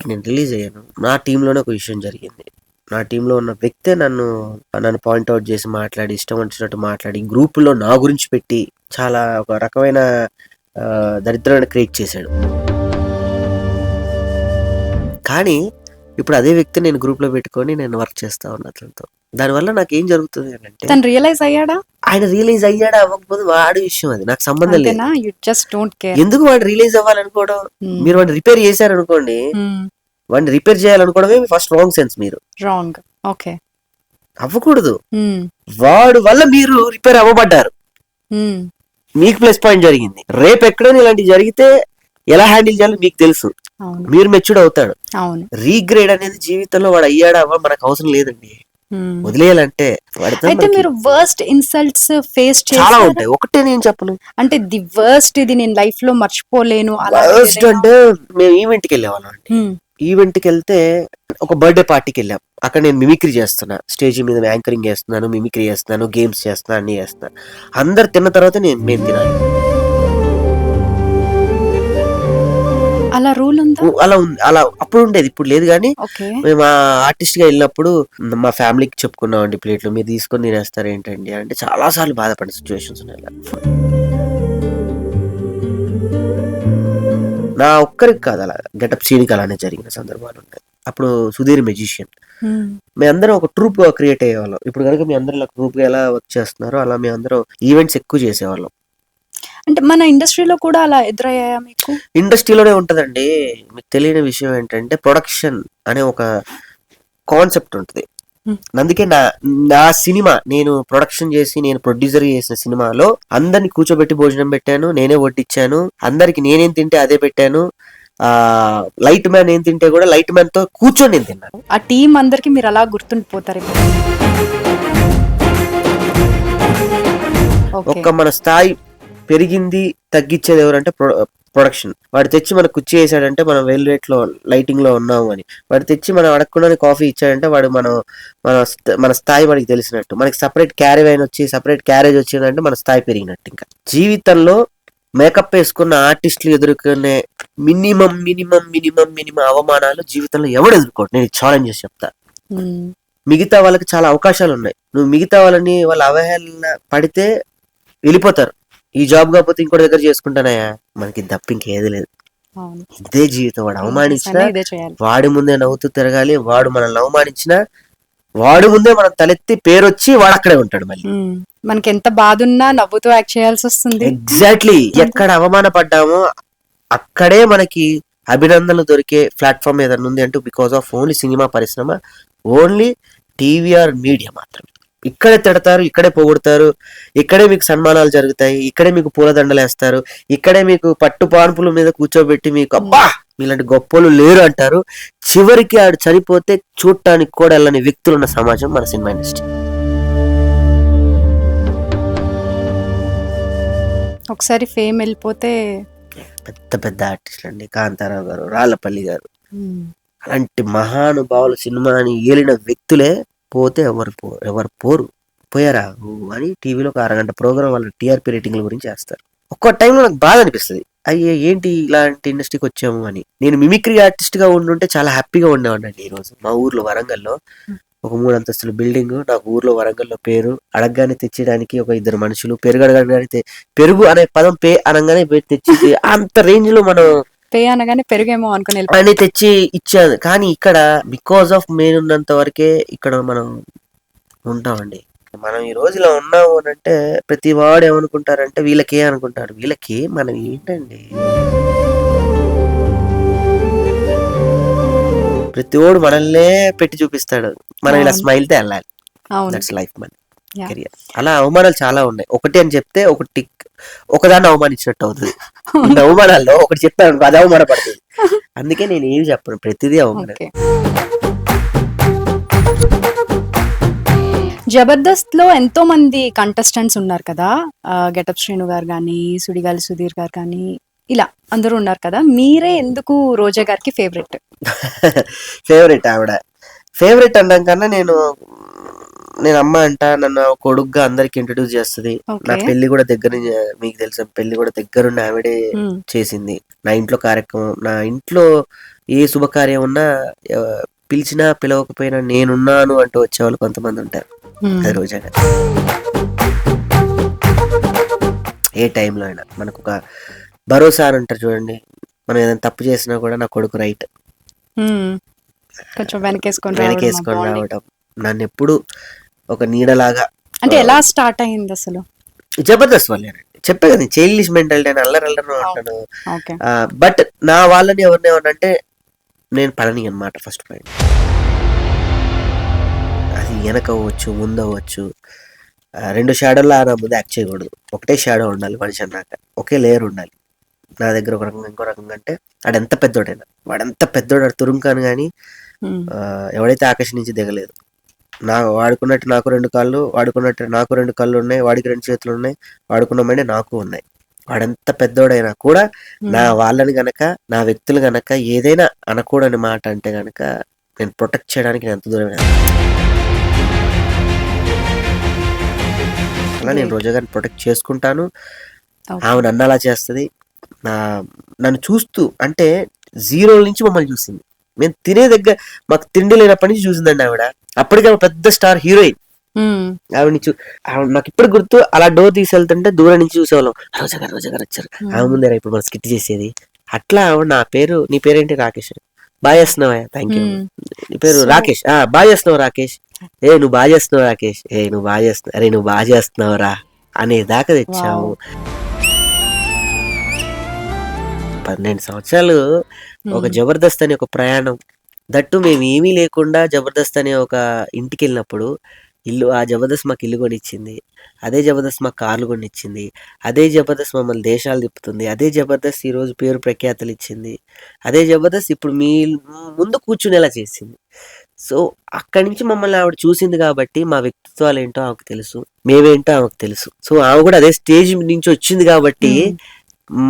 నేను రిలీజ్ అయ్యాను. నా టీంలోనే ఒక విషయం జరిగింది. నా టీంలో ఉన్న వ్యక్తే నన్ను పాయింట్అవుట్ చేసి మాట్లాడి, ఇష్టం వచ్చినట్టు మాట్లాడి, గ్రూప్ లో నా గురించి పెట్టి చాలా ఒక రకమైన దరిద్రాన్ని క్రియేట్ చేశాడు. కానీ ఇప్పుడు అదే వ్యక్తి నేను గ్రూప్ లో పెట్టుకొని నేను వర్క్ చేస్తా ఉన్నా అతనితో. దానివల్ల నాకు ఏం జరుగుతుంది అంటే, తను రియలైజ్ అయ్యాడా? ఆయన రియలైజ్ అయ్యాడా అవ్వకపోతే వాడి విషయం, అది నాకు సంబంధం లేదు. ఎందుకు వాడు రియలైజ్ అవ్వాలనుకోవడం? మీరు వాడిని రిపేర్ చేశారనుకోండి, వాడిని రిపేర్ చేయాలనుకోవడమే ఫస్ట్ రాంగ్ సెన్స్. మీరు రాంగ్ అవ్వకూడదు. వాడు వల్ల మీరు రిపేర్ అవ్వబడ్డారు, మీకు ప్లస్ పాయింట్ జరిగింది. రేపు ఎక్కడైనా ఇలాంటి జరిగితే ఎలా హ్యాండిల్ చేయాలో మీకు తెలుసు, మీరు మెచ్యూర్డ్ అవుతాడు. రీగ్రేడ్ అనేది జీవితంలో వాడు అయ్యాడా అవ్వ మనకు అవసరం లేదండి, వదిలేయాలంటే. అయితే మీరు వర్స్ట్ ఇన్సల్ట్స్ ఫేస్ చాలా ఉంటాయి, ఒకటే నేను చెప్పను. అంటే ది వర్స్ట్ ఇది నేను లైఫ్ లో మర్చిపోలేను. వర్స్ట్ అంటే మేము ఈవెంట్ కి వెళ్ళేవాళ్ళం అండి. ఈవెంట్ కి వెళ్తే ఒక బర్త్డే పార్టీకి వెళ్ళాం. అక్కడ నేను మిమిక్రీ చేస్తున్నా, స్టేజ్ మీద యాంకరింగ్ చేస్తున్నాను, మిమిక్రీ చేస్తున్నాను, గేమ్స్ చేస్తున్నా, అన్ని చేస్తున్నా. అందరు తిన్న తర్వాత మేము తినాలి. అలా రూల్ ఉందా? అలా ఉంది, అలా అప్పుడు ఉండేది, ఇప్పుడు లేదు. కానీ మేము ఆర్టిస్ట్ గా వెళ్ళినప్పుడు మా ఫ్యామిలీకి చెప్పుకున్నాం అండి, ప్లేట్లు మీరు తీసుకొని తినేస్తారు ఏంటండి అంటే చాలా సార్లు బాధపడే సిచ్యువేషన్స్ ఉన్నాయి. నా ఒక్కరికి కాదు, అలా గెటప్ సీన్కి అలానే జరిగిన సందర్భాలు ఉంటాయి. అప్పుడు సుధీర్ మెజిషియన్, మేమందరం ఒక ట్రూప్ గా క్రియేట్ అయ్యేవాళ్ళం. ఇప్పుడు కనుక మీ అందరూ ట్రూప్ గా ఎలా వర్క్ చేస్తున్నారో అలా మేము అందరం ఈవెంట్స్ ఎక్కువ చేసేవాళ్ళం. అంటే మన ఇండస్ట్రీలో కూడా అలా ఎదురయ్యాయా మీకు? ఇండస్ట్రీలోనే ఉంటదండి. మీకు తెలియని విషయం ఏంటంటే, ప్రొడక్షన్ అనే ఒక కాన్సెప్ట్ ఉంటుంది. అందుకే నా సినిమా నేను ప్రొడక్షన్ చేసి నేను ప్రొడ్యూసర్ చేసిన సినిమాలో అందరిని కూర్చోబెట్టి భోజనం పెట్టాను, నేనే వడ్డిచ్చాను, అందరికి నేనేం తింటే అదే పెట్టాను. లైట్ మ్యాన్ ఏం తింటే కూడా లైట్ మ్యాన్ తో కూర్చొని నేను తిన్నాను. ఆ టీం అందరికి మీరు అలా గుర్తుండిపోతారు. ఒక్క మన స్థాయి పెరిగింది తగ్గించేది ఎవరంటే ప్రొడక్షన్. వాడు తెచ్చి మనకు కుర్చీ వేసాడంటే మనం వెల్ రేట్ లో లైటింగ్ లో ఉన్నాము అని, వాడు తెచ్చి మనం అడగకుండా కాఫీ ఇచ్చాడంటే వాడు మన స్థాయి మనకి తెలిసినట్టు. మనకి సపరేట్ క్యారీ వైన్ వచ్చి సపరేట్ క్యారేజ్ వచ్చిందంటే మన స్థాయి పెరిగినట్టు. ఇంకా జీవితంలో మేకప్ వేసుకున్న ఆర్టిస్టులు ఎదుర్కొనే మినిమం అవమానాలు జీవితంలో ఎవడు ఎదుర్కోడు. నేను ఛాలెంజ్ చేసి చెప్తా. మిగతా వాళ్ళకి చాలా అవకాశాలు ఉన్నాయి. నువ్వు మిగతా వాళ్ళని వాళ్ళ అవహేళన పడితే వెళ్ళిపోతారు. ఈ జాబ్ కాకపోతే ఇంకోటి దగ్గర చేసుకుంటానయా, మనకి తప్ప ఇంకేది లేదు. అవును. ఇదే జీవితం. వాడు అవమానించినా ఇదే చేయాలి. వాడి ముందే నవ్వుతూ తిరగాలి, వాడు మనల్ని అవమానించినా వాడి ముందే మనం తలెత్తి పేరు వచ్చి వాడు అక్కడే ఉంటాడు మళ్ళీ. మనకి ఎంత బాధ ఉన్నా నవ్వుతూ యాక్ట్ చేయాల్సి వస్తుంది. ఎగ్జాక్ట్లీ. ఎక్కడ అవమానపడ్డామో అక్కడే మనకి అభినందనలు దొరికే ప్లాట్ఫామ్ ఏదన్నా ఉంది అంటే బికాస్ ఆఫ్ ఓన్లీ సినిమా పరిశ్రమ, ఓన్లీ టీవీఆర్ మీడియా మాత్రమే. ఇక్కడే తిడతారు, ఇక్కడే పొగుడతారు, ఇక్కడే మీకు సన్మానాలు జరుగుతాయి, ఇక్కడే మీకు పూలదండలు వేస్తారు, ఇక్కడే మీకు పట్టు పాన్పుల మీద కూర్చోబెట్టి మీకు అబ్బా మీలాంటి గొప్పలు లేరు అంటారు. చివరికి ఆడు చనిపోతే చూడటానికి కూడా వెళ్ళని వ్యక్తులు ఉన్న సమాజం మన సినిమా ఇండస్ట్రీ. ఒకసారి ఫేమ్ వెళ్ళిపోతే పెద్ద పెద్ద ఆర్టిస్టులు అండి, కాంతారావు గారు, రాళ్ళపల్లి గారు, అలాంటి మహానుభావులు సినిమాని ఏలిన వ్యక్తులే పోతే ఎవరు పోరు. పోయారా అని టీవీలో ఒక అరగంట ప్రోగ్రామ్ వాళ్ళు టీఆర్పీ రేటింగ్ల గురించి చేస్తారు. ఒక్కో టైంలో నాకు బాధ అనిపిస్తుంది, అయ్యే ఏంటి ఇలాంటి ఇండస్ట్రీకి వచ్చాము అని. నేను మిమిక్రీ ఆర్టిస్ట్ గా ఉండుంటే చాలా హ్యాపీగా ఉండేవాడిని. ఈ రోజు మా ఊర్లో వరంగల్లో ఒక 3 అంతస్తుల బిల్డింగ్, నాకు ఊర్లో వరంగల్లో పేరు అడగగానే తెచ్చడానికి ఒక 2 మనుషులు, పెరుగు అడగగానే పెరుగు అనే పదం పే అనగానే తెచ్చి అంత రేంజ్ లో మనం పే అనగానే పెరుగేమో అనుకుని అని తెచ్చి ఇచ్చాను. కానీ ఇక్కడ బికాస్ ఆఫ్ మేనున్నంత వరకే ఇక్కడ మనం ఉంటామండి. మనం ఈ రోజులో ఉన్నాము అని అంటే ప్రతి వాడు ఏమనుకుంటారంటే వీళ్ళకే అనుకుంటారు. వీళ్ళకి మనం ఏంటండి, ప్రతి వాడు మనల్నే పెట్టి చూపిస్తాడు, మనం ఇలా స్మైల్ తో వెళ్ళాలి. దట్స్ లైఫ్ మన కెరియర్. అలా అవమానాలు చాలా ఉన్నాయి. ఒకటి అని చెప్తే ఒకదాన్ని అవమానించినట్టు అవుతుంది. ఈ అవమానాల్లో ఒకటి చెప్పాను అది అవమానపడుతుంది. అందుకే నేను ఏమి చెప్పను, ప్రతిదీ అవమానం. జబర్దస్త్ లో ఎంతో మంది కంటెస్టెంట్స్ ఉన్నారు కదా, గెటప్ శ్రీను గారు కానీ, సుడిగాలి సుధీర్ గారు కానీ, ఇలా అందరూ ఉన్నారు కదా. మీరే ఎందుకు రోజా గారికి ఫేవరెట్? ఫేవరెట్ ఆవిడ ఫేవరెట్ అనడం కన్నా నేను అమ్మ అంట, నన్ను కొడుకుగా అందరికి ఇంట్రడ్యూస్ చేస్తుంది. నా పెళ్లి కూడా దగ్గర, మీకు తెలుసా పెళ్లి కూడా దగ్గరుండి ఆవిడే చేసింది. నా ఇంట్లో కార్యక్రమం, నా ఇంట్లో ఏ శుభకార్యం ఉన్నా పిలిచినా పిలవకపోయినా నేనున్నాను అంటూ వచ్చేవాళ్ళు కొంతమంది ఉంటారు. అది రోజా గారు. ఏ టైంలో అయినా మనకు ఒక భరోసా అని అంటారు చూడండి, మనం ఏదైనా తప్పు చేసినా కూడా నా కొడుకు రైట్, కొంచెం వెనకేసుకొని రావడం, నన్ను ఎప్పుడు ఒక నీడలాగా. అంటే ఎలా స్టార్ట్ అయింది అసలు? జబర్దస్త్ వల్లేనండి. చెప్పే కదా చైల్డిష్ మెంటాలిటీ అని, అల్లరల్లరు అంటాను. బట్ నా వాళ్ళని ఎవరినేమన్నంటే నేను పడని అనమాట. ఫస్ట్ పాయింట్ అది వెనక అవ్వచ్చు, ముందు అవ్వచ్చు. 2 షాడోల్లో నా ముందు యాక్ట్ చేయకూడదు. ఒకటే షాడో ఉండాలి మనిషి అన్నాక, ఒకే లేయర్ ఉండాలి. నా దగ్గర ఒక రకంగా ఇంకో రకంగా అంటే వాడెంత పెద్దోడైనా, వాడంత పెద్దోడు తురుంకాను కానీ ఎవడైతే ఆకాశం నుంచి దిగలేదు. వాడుకున్నట్టు నాకు 2 కాళ్ళు, వాడుకున్నట్టు నాకు 2 కళ్ళు ఉన్నాయి, వాడికి 2 చేతులు ఉన్నాయి, వాడుకున్నామంటే నాకు ఉన్నాయి. వాడంత పెద్దోడైనా కూడా నా వాళ్ళని గనక, నా వ్యక్తులు గనక ఏదైనా అనకూడని మాట అంటే గనక నేను ప్రొటెక్ట్ చేయడానికి నేను ఎంత దూరమే. అలా నేను రోజా గారిని ప్రొటెక్ట్ చేసుకుంటాను. ఆమె నన్ను అలా చేస్తుంది. నన్ను చూస్తూ అంటే 0 నుంచి మమ్మల్ని చూసింది. మేము తినే దగ్గర మాకు తిండి లేనప్పటి నుంచి చూసిందండి ఆవిడ. అప్పటికే ఆమె పెద్ద స్టార్ హీరోయిన్. ఆవిడ నాకు ఇప్పుడు గుర్తు, అలా డోర్ తీసుకెళ్తుంటే దూరం నుంచి చూసేవాళ్ళం, రోజా గారు వచ్చారు, ఆమె ముందే ఇప్పుడు మనం స్కిట్ చేసేది. అట్లా ఆవిడ నీ పేరేంటి? రాకేష్. బాగా చేస్తున్నావా? Thank you. నీ పేరు రాకేష్. బాగా చేస్తున్నావు రాకేష్. నువ్వు బాగా చేస్తున్నావు రాకేష్. నువ్వు బాగా చేస్తున్నావు, అరే నువ్వు బాగా చేస్తున్నావురా అనే దాకా తెచ్చావు. 12 సంవత్సరాలు ఒక జబర్దస్త్ అనే ఒక ప్రయాణం. దట్టు మేము ఏమీ లేకుండా జబర్దస్త్ అనే ఒక ఇంటికి వెళ్ళినప్పుడు ఆ జబర్దస్త్ మాకు ఇల్లు కొనిచ్చింది, అదే జబర్దస్త్ మాకు కార్లు కొనిచ్చింది, అదే జబర్దస్త్ మమ్మల్ని దేశాలు తిప్పుతుంది, అదే జబర్దస్త్ ఈరోజు పేరు ప్రఖ్యాతలు ఇచ్చింది, అదే జబర్దస్త్ ఇప్పుడు మీ ముందు కూర్చునేలా చేసింది. సో అక్కడి నుంచి మమ్మల్ని ఆవిడ చూసింది కాబట్టి మా వ్యక్తిత్వాలు ఏంటో ఆమెకు తెలుసు, మేమేంటో ఆమెకు తెలుసు. సో ఆమె కూడా అదే స్టేజ్ నుంచి వచ్చింది కాబట్టి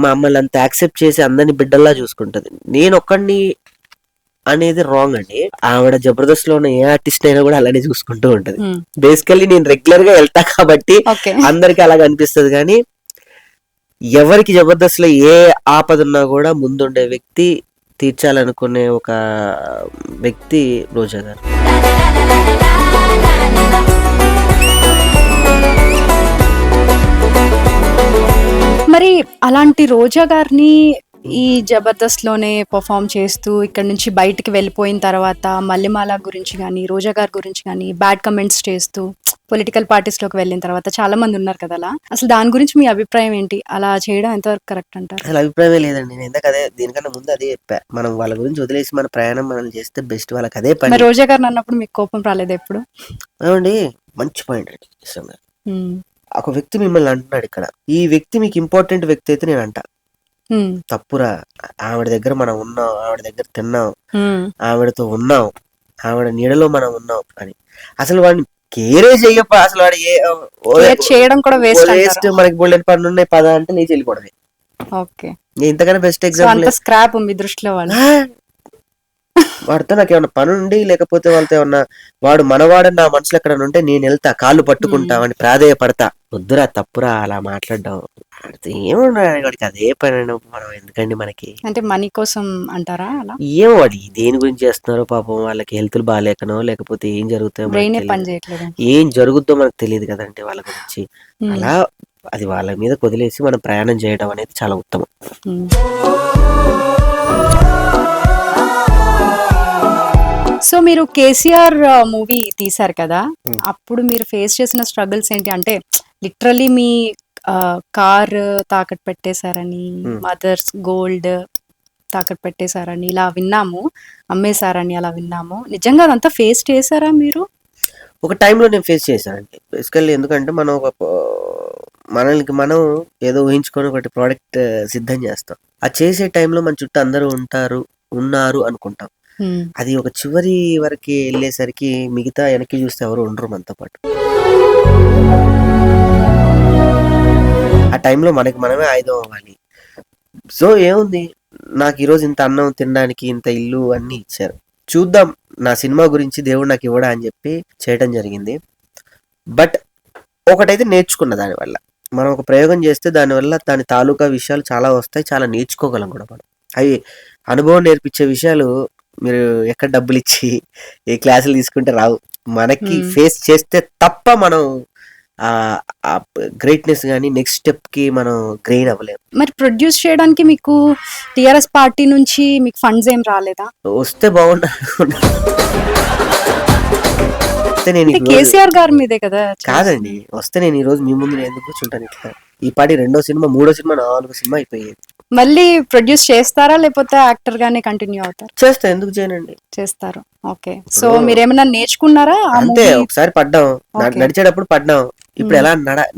మమ్మల్ని అంత యాక్సెప్ట్ చేసి అందరినీ బిడ్డల్లా చూసుకుంటది. నేను ఒక్కడిని అనేది రాంగ్ అండి. ఆవిడ జబర్దస్త్ లో ఉన్న ఏ ఆర్టిస్ట్ అయినా కూడా అలానే చూసుకుంటూ ఉంటది. బేసికల్లీ నేను రెగ్యులర్ గా వెళ్తా కాబట్టి అందరికి అలాగ అనిపిస్తుంది. కానీ ఎవరికి జబర్దస్త్ లో ఏ ఆపద ఉన్నా కూడా ముందుండే వ్యక్తి తీర్చాలనుకునే ఒక వ్యక్తి రోజా గారు. మరి అలాంటి రోజా గారిని ఈ జబర్దస్త్ లోనే పర్ఫామ్ చేస్తూ ఇక్కడ నుంచి బయటికి వెళ్ళిపోయిన తర్వాత మల్లెమాల గురించి కానీ రోజా గారి గురించి కానీ బ్యాడ్ కమెంట్స్ చేస్తూ పొలిటికల్ పార్టీస్ లోకి వెళ్ళిన తర్వాత చాలా మంది ఉన్నారు కదా అలా. అసలు దాని గురించి మీ అభిప్రాయం ఏంటి? అలా చేయడం ఎంతవరకు కరెక్ట్ అంటారు? అసలు అభిప్రాయమే లేదండి. నేను ఇందాక అదే దీనికన్నా ముందు అదే చెప్పా. మనం వాళ్ళ గురించి వదిలేసి మన ప్రయాణం మనం చేస్తే బెస్ట్. వాళ్ళకి అదే పని. మరి రోజా గారిని అన్నప్పుడు మీకు కోపం రాలేదు ఎప్పుడు? ఏమండి, మంచి పాయింట్ అండి. నిజంగా ఒక వ్యక్తి మిమ్మల్ని అంటున్నాడు ఇక్కడ. ఈ వ్యక్తి మీకు ఇంపార్టెంట్ వ్యక్తి అయితే నేను అంటా తప్పురా, ఆవిడ దగ్గర మనం ఉన్నాం, ఆవిడ దగ్గర తిన్నాం, ఆవిడతో ఉన్నాం, ఆవిడ నీడలో మనం ఉన్నాం అని. అసలు వాడిని కేరే చెయ్యప్ప. అసలు వాడు చేయడం కూడా వేస్ట్, మనకి బోల్డెన్ పనులు ఉన్నాయి పద అంటే నీకు వెళ్ళిపోవడమే. ఓకే, ఇంతకన్నా బెస్ట్ ఎగ్జాంపుల్. స్క్రాప్ మీ దృష్టిలో వాళ్ళు. వాడితో నాకు ఏమన్నా పని ఉండి, లేకపోతే వాళ్ళతో ఏమన్నా వాడు మనవాడని నా మనసులో ఎక్కడ ఉంటే నేను వెళ్తా, కాళ్ళు పట్టుకుంటా, వాడిని ప్రాధేయపడతా. వద్దురా, తప్పురా అలా మాట్లాడడం. ఏమన్నా వాడికి అదే పని. మనం ఎందుకండి మనకి, అంటే మనీ కోసం అంటారా అలా? ఏమో వాడి దేని గురించి చేస్తున్నారో పాపం. వాళ్ళకి హెల్త్ బాగాలేకనో లేకపోతే ఏం జరుగుతాయో ఏం జరుగుద్దో మనకు తెలియదు కదండి వాళ్ళ గురించి. అలా అది వాళ్ళ మీద వదిలేసి మనం ప్రయాణం చేయడం అనేది చాలా ఉత్తమం. సో మీరు కేసీఆర్ మూవీ తీశారు కదా, అప్పుడు మీరు ఫేస్ చేసిన స్ట్రగుల్స్ ఏంటి? అంటే లిటరలీ మీ కార్ తాకట్టు పెట్టేశారని, మదర్స్ గోల్డ్ తాకట్టు పెట్టేశారని ఇలా విన్నాము, అమ్మేశారని అలా విన్నాము. నిజంగా అదంతా ఫేస్ చేశారా మీరు? ఒక టైంలో నేను ఫేస్ చేశానండి బేసికల్లీ. ఎందుకంటే మనం మనల్ని మనం ఏదో ఊహించుకొని ఒకటి ప్రోడక్ట్ సిద్ధం చేస్తాం. అది చేసే టైంలో మన చుట్టూ అందరూ ఉన్నారు అనుకుంటాం. అది ఒక చివరి వరకు వెళ్ళేసరికి మిగతా వెనక్కి చూస్తే ఎవరు ఉండరు మనతో పాటు. ఆ టైంలో మనకి మనమే ఆయుధం అవ్వాలి. సో ఏముంది, నాకు ఈరోజు ఇంత అన్నం తినడానికి ఇంత ఇల్లు అన్ని ఇచ్చారు. చూద్దాం నా సినిమా గురించి దేవుడు నాకు ఇవ్వడా అని చెప్పి చేయడం జరిగింది. బట్ ఒకటైతే నేర్చుకున్న దానివల్ల, మనం ఒక ప్రయోగం చేస్తే దానివల్ల దాని తాలూకా విషయాలు చాలా వస్తాయి, చాలా నేర్చుకోగలం కూడా మనం. అవి అనుభవం నేర్పించే విషయాలు మీరు ఎక్కడ డబ్బులు ఇచ్చి ఏ క్లాసులు తీసుకుంటే రావు. మనకి ఫేస్ చేస్తే తప్ప మనం ఆ గ్రేట్నెస్ కానీ నెక్స్ట్ స్టెప్ కి మనం గ్రెయిన్ అవ్వలేము. మరి ప్రొడ్యూస్ చేయడానికి మీకు టిఆర్ఎస్ పార్టీ నుంచి మీకు ఫండ్స్ ఏం రాలేదా? వస్తే బాగుండు. కేసీఆర్ గారి మీదే కదా. కాదండి, వస్తే నేను ఈ రోజు మీ ముందు ఎందుకు కూర్చుంటాను ఇట్లా. ఈ పాటి 2వ సినిమా 3వ సినిమా 4వ సినిమా అయిపోయేది. మళ్ళీ ప్రొడ్యూస్ చేస్తారా లేకపోతే యాక్టర్ గానే కంటిన్యూ అవుతారు? చేస్తా, ఎందుకు చేయనండి, చేస్తారు. ఓకే, సో మీరేమన్నా నేర్చుకున్నారా? అంతే, ఒకసారి పడ్డాం, నడిచేటప్పుడు పడ్డాం. ఇప్పుడు ఎలా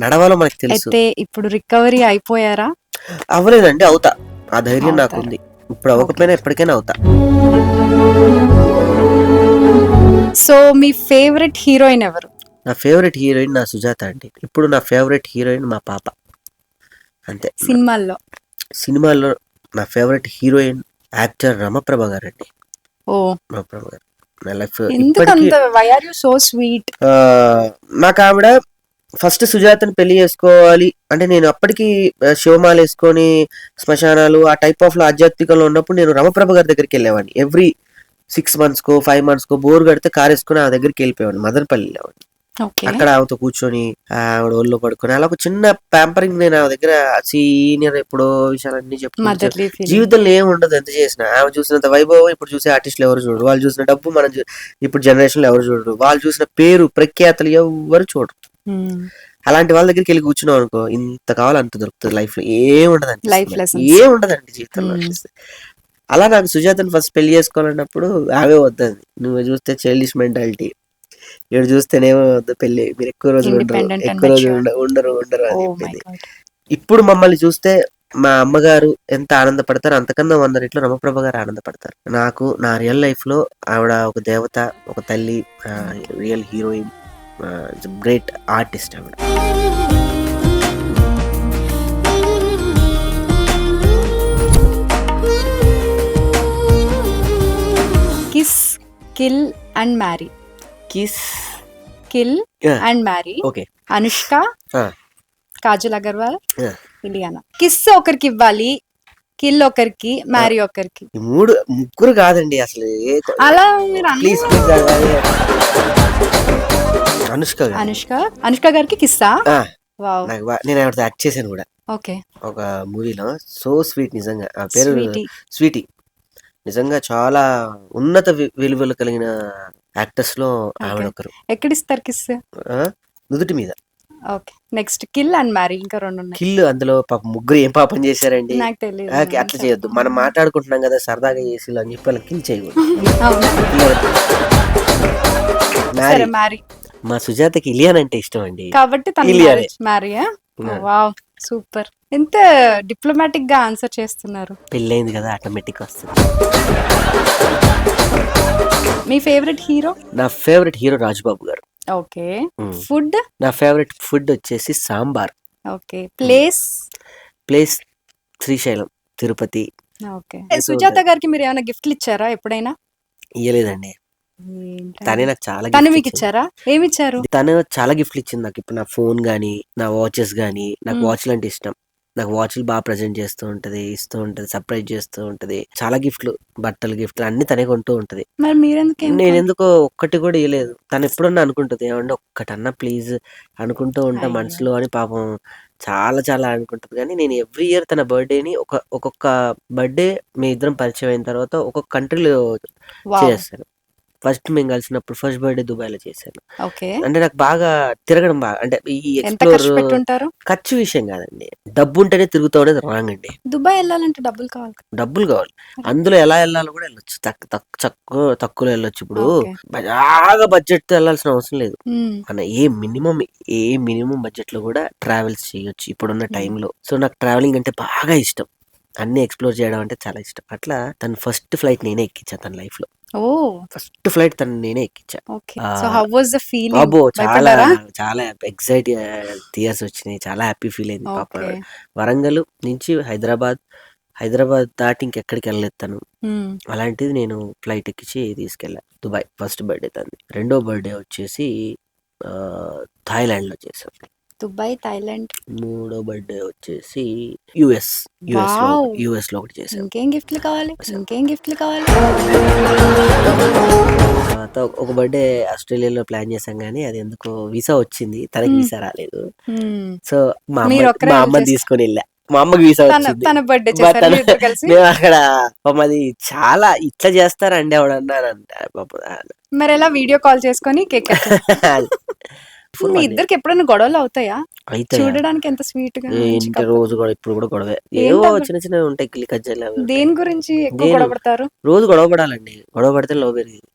నడవాలో మనకు తెలుసు. అయితే ఇప్పుడు రికవరీ అయిపోయారా? అవ్వలేదండి, అవుతా. ఆ ధైర్యం నాకుంది. ఇప్పుడు అవ్వకపోయినా ఎప్పటికైనా అవుతా. సో మీ ఫేవరెట్ హీరోయిన్ ఎవరు? నా ఫేవరెట్ హీరోయిన్ నా సుజాత అండి. ఇప్పుడు నా ఫేవరెట్ హీరోయిన్ మా పాప. అంతే. సినిమాల్లో నా ఫేవరెట్ హీరోయిన్ యాక్టర్ రమప్రభ గారు అండి. రమప్రభ గారు నా లైఫ్. నాకు ఆవిడ ఫస్ట్ సుజాతని పెళ్లి చేసుకోవాలి అంటే, నేను అప్పటికి శివమాల వేసుకొని శ్మశానాలు ఆ టైప్ ఆఫ్ ఆధ్యాత్మికంలో ఉన్నప్పుడు నేను రమప్రభ గారి దగ్గరికి వెళ్ళేవాడిని. ఎవ్రీ 6 months కో 5 months కో బోర్ కడితే కార్ వేసుకుని ఆ దగ్గరికి వెళ్ళిపోయాడు. మదనపల్లి వెళ్ళేవాడిని. అక్కడ ఆమెతో కూర్చొని ఆవిడ ఒళ్ళో పడుకొని అలా ఒక చిన్న ప్యాంపరింగ్. నేను ఆమె దగ్గర సీనియర్ ఎప్పుడో విషయాలన్నీ చెప్తాను. జీవితంలో ఏమి ఉండదు ఎంత చేసినా. ఆమె చూసినంత వైభవం ఇప్పుడు చూసే ఆర్టిస్టులు ఎవరు చూడరు. వాళ్ళు చూసిన డబ్బు మనం ఇప్పుడు జనరేషన్ లో ఎవరు చూడరు. వాళ్ళు చూసిన పేరు ప్రఖ్యాతలు ఎవరు చూడరు. అలాంటి వాళ్ళ దగ్గరికి వెళ్ళి కూర్చున్నాం అనుకో, ఇంత కావాలి అంత దొరుకుతుంది లైఫ్ లో. ఏముండదండి జీవితంలో. అలా నాకు సుజాతని ఫస్ట్ పెళ్లి చేసుకోవాలన్నప్పుడు ఆమె వద్దండి. నువ్వు చూస్తే చైల్డిష్ మెంటాలిటీ, ఇక్కడ చూస్తేనేమో వద్దు పెళ్లి, మీరు ఎక్కువ రోజులు ఉండరు అని చెప్పింది. ఇప్పుడు మమ్మల్ని చూస్తే మా అమ్మగారు ఎంత ఆనందపడతారు అంతకన్నా 100 రెట్లు రమప్రభ గారు ఆనందపడతారు. నాకు నా రియల్ లైఫ్ లో ఆవిడ ఒక దేవత, ఒక తల్లి, రియల్ హీరోయిన్, గ్రేట్ ఆర్టిస్ట్ ఆవిడ. Kiss, kill and marry. Kiss, kill and marry. Okay. Anushka, Kajal Agarwal, Ileana. Kiss ఒకరికి ఇవ్వాలి, కిల్ ఒకరికి, మ్యారీ ఒకరికి. ఈ ముగ్గురు కాదండి అసలు. అలా మీరు ప్లీజ్ అనుష్క గారికి కిస్సా. వావ్. నేను ఆవిడతో యాక్ట్ చేశాను కూడా ఓకే. ఒక మూవీలో. సో స్వీట్ నిజంగా. ఆ పేరు Sweetie. స్వీటీ. నిజంగా చాలా ఉన్నత విలువలు కలిగిన యాక్టర్స్ లో ఆవిడ ఒకరు. ఎక్కడిస్తారు కిస్? నుదుటి మీద. Okay. Next kill and marry, ఇంకా 2 ఉన్నాయి. కిల్ అందులో పాపం ముగ్గురు ఏం పాపం చేశారండి. నాకు తెలియదు. అట్లా చేయొద్దు. మనం మాట్లాడుకుంటున్నాం కదా సరదాగా చేసి అని చెప్పి వాళ్ళకి కిల్ చేయకూడదు. అవునా? సరే మ్యారీ. మా సుజాతకి ఇలియాన్ అంటే ఇష్టం అండి కాబట్టి తను ఇలియానే. మ్యారీయా? Wow super. ఎంత డిప్లొమాటిక్ గా ఆన్సర్ చేస్తున్నారు. పెళ్ళైంది కదా ఆటోమేటిక్ వస్తుంది. మీ ఫేవరెట్ హీరో? నా ఫేవరెట్ హీరో రాజుబాబు గారు. ఓకే. ఫుడ్? నా ఫేవరెట్ ఫుడ్ వచ్చేసి sambar. Okay. Place Srisailam, Tirupati. Okay. Sujatha గారికి మీరు ఏమైనా గిఫ్ట్లు ఇచ్చారా ఎప్పుడైనా? ఇయ్యలేదండి. తనే నాకు చాలా తను మీకు ఇచ్చారా? ఏమి ఇచ్చారు? తను చాలా గిఫ్ట్లు ఇచ్చింది నాకు. ఇప్పుడు నా ఫోన్ గానీ, నా వాచెస్ గానీ. నాకు వాచ్లు అంటే ఇష్టం. నాకు వాచ్లు బాగా ప్రజెంట్ చేస్తూ ఉంటది, ఇస్తూ ఉంటది, సర్ప్రైజ్ చేస్తూ ఉంటది. చాలా గిఫ్ట్లు, బట్టలు గిఫ్ట్లు అన్ని తనే కొంటూ ఉంటది. మరి మీరెందుకు? నేను ఎందుకో ఒక్కటి కూడా ఇవ్వలేదు. తను ఎప్పుడన్నా అనుకుంటది ఏమంటే ఒక్కటన్నా ప్లీజ్ అనుకుంటూ ఉంటా మనసులో అని. పాపం చాలా చాలా అనుకుంటది. కానీ నేను ఎవ్రీ ఇయర్ తన బర్త్డేని ఒక్కొక్క బర్త్డే మీ ఇద్దరం పరిచయం అయిన తర్వాత ఒక్కొక్క కంట్రీలో చేస్తాను. ఫస్ట్ మేము కలిసినప్పుడు ఫస్ట్ బర్త్డే దుబాయ్ లో చేశాను. అంటే నాకు బాగా తిరగడం బాగా, అంటే ఈ ఎక్స్ప్లోర్ ఖర్చు విషయం కాదండి. డబ్బు ఉంటేనే తిరుగుతూ ఉండేది రాంగ్ అండి. దుబాయ్ వెళ్ళాలంటే డబ్బులు కావాలి. అందులో ఎలా వెళ్ళాలో కూడా వెళ్ళొచ్చు. తక్కువలో వెళ్ళొచ్చు. ఇప్పుడు బాగా బడ్జెట్ తో వెళ్ళాల్సిన అవసరం లేదు. మన ఏ మినిమం బడ్జెట్ లో కూడా ట్రావెల్స్ చేయొచ్చు ఇప్పుడున్న టైంలో. సో నాకు ట్రావెలింగ్ అంటే బాగా ఇష్టం. అన్ని ఎక్స్ప్లోర్ చేయడం అంటే చాలా ఇష్టం. అట్లా తన ఫస్ట్ ఫ్లైట్ నేనే ఎక్కించా తన లైఫ్ లో. ఫస్ట్ ఫ్లైట్ తను నేనే ఎక్కించా. అబ్బో చాలా చాలా ఎక్సైట్, టీయర్స్ వచ్చినాయి. చాలా హ్యాపీ ఫీల్ అయింది పాప. వరంగల్ నుంచి హైదరాబాద్ దాటి ఇంకెక్కడికి వెళ్ళలేదు తను. అలాంటిది నేను ఫ్లైట్ ఎక్కించి తీసుకెళ్ళా దుబాయ్. ఫస్ట్ బర్త్డే తనది. రెండో బర్త్డే వచ్చేసి థాయిలాండ్ లో చేసాం. Dubai, Thailand. మూడో బర్త్డే వచ్చేసి యుఎస్ లో ఒకటి చేసాం. ఇంకేం గిఫ్ట్లు కావాలి? తర్వాత ఒక బర్త్డే ఆస్ట్రేలియాలో ప్లాన్ చేసాం కానీ అది ఎందుకో వీసా వచ్చింది, తనకి వీసా రాలేదు. సో మా అమ్మని తీసుకొని వెళ్ళా. మా అమ్మకి వీసా వచ్చింది. మేము అక్కడ అది చాలా ఇట్లా చేస్తారండి ఎవడన్నారంట. మరి ఎలా వీడియో కాల్ చేసుకొని కేక్ మీ ఇద్దరికి ఎప్పుడైనా గొడవలు అవుతాయా? చూడడానికి ఎంత స్వీట్ గా. రోజు కూడా ఇప్పుడు కూడా గొడవే. ఏవో చిన్న చిన్న ఉంటాయి కిలి కజ్జాలు. దేని గురించి ఎక్కువ గొడవ పడతారు? రోజు గొడవ పడాలండి. గొడవ పడితే లవ్ పెరిగింది.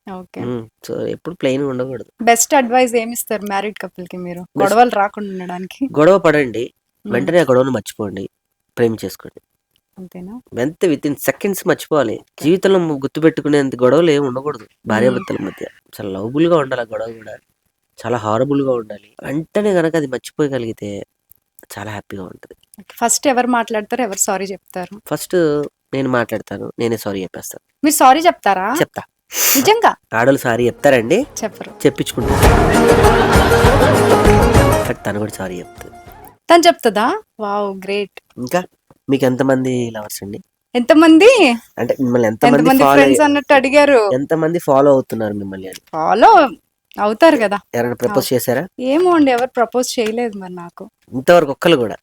సో ఎప్పుడు ప్లెయిన్ ఉండకూడదు. బెస్ట్ అడ్వైస్ ఏమి ఇస్తారు మ్యారీడ్ కపుల్ కి మీరు గొడవలు రాకుండా ఉండడానికి? గొడవ పడండి, వెంటనే ఆ గొడవను మర్చిపోండి, ప్రేమించేసుకోండి. అంతేనా? విత్ ఇన్ సెకండ్స్ మర్చిపోవాలి. జీవితంలో గుర్తు పెట్టుకునేంత గొడవలు ఏమి ఉండకూడదు భార్యాభర్తల మధ్య. చాలా లవ్బుల్ గా ఉండాలి. ఆ గొడవ కూడా చాలా హారబుల్ గా ఉండాలి. వెంటనే కనుక అది మర్చిపోయగలిగితే చాలా హ్యాపీగా ఉంటది. ఫస్ట్ ఎవరు మాట్లాడతారు, ఎవరు సారీ చెప్తారు? ఫస్ట్ నేను మాట్లాడతాను, నేనే సారీ చెప్పేస్తాను. మీరు సారీ చెప్తారా? చెప్తా. నిజంగా? ఆడోళ్ళు సారీ చెప్తారండి? చెప్పరు. చెప్పించుకుంటారు. తను కూడా సారీ చెప్తుంది. తను చెప్తుందా? Wow great. ఇంకా మీకు ఎంతమంది లవర్స్ అండి? ఎంతమంది అంటే మిమ్మల్ని ఎంతమంది ఫ్రెండ్స్ అన్నట్టు అడిగారు. ఎంతమంది ఫాలో అవుతున్నారు మిమ్మల్ని? ఫాలో అవుతారు కదా. ఎవరైనా ప్రపోజ్ చేశారా? ఏమో అండి, ఎవరు ప్రపోజ్ చేయలేదు మరి నాకు ఇంతవరకు. ఒక్కళ్ళు కూడా.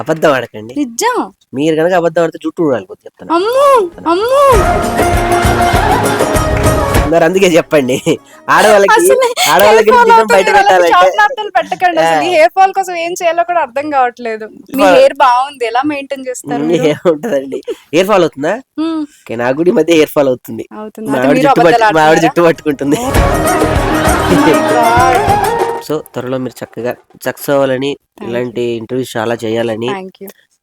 అబద్ధం ఆడకండి. నిజం. మీరు కనుక అబద్ధం ఆడితే జుట్టు ఊడాలి చెప్తాను. అమ్మో మరి అందుకే చెప్పండి, ఆడవాళ్ళకి బయట పెట్టకండి. హెయిర్ ఫాల్ కోసం ఏం చేయాలో కూడా అర్థం కావట్లేదు. మీ హెయిర్ బాగుంది, ఎలా మెయింటైన్ చేస్తారు? ఏముంటదండి, హెయిర్ ఫాల్ అవుతుందా? నాకు కూడా ఈ మధ్య హెయిర్ ఫాల్ అవుతుంది. మా ఆవిడ జుట్టు పట్టుకుంటుంది. సో త్వరలో మీరు చక్కగా సక్సెస్ అవ్వాలని, ఇలాంటి ఇంటర్వ్యూస్ చాలా చేయాలని,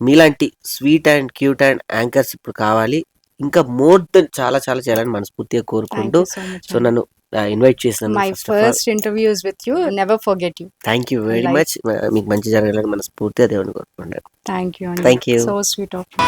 మీలాంటి sweet and cute and anchors ఇప్పుడు కావాలి. ఇంకా మోర్ దెన్ చాలా చాలా చేయాలని మనస్ఫూర్తిగా కోరుకుంటూ, సో నన్ను ఇన్వైట్ చేసిన థ్యాంక్ యూ వెరీ మచ్. మీకు మంచి జరగాలని మనస్ఫూర్తిగా దేవుని కోరుకుంటాను. Thank you. So sweet of you.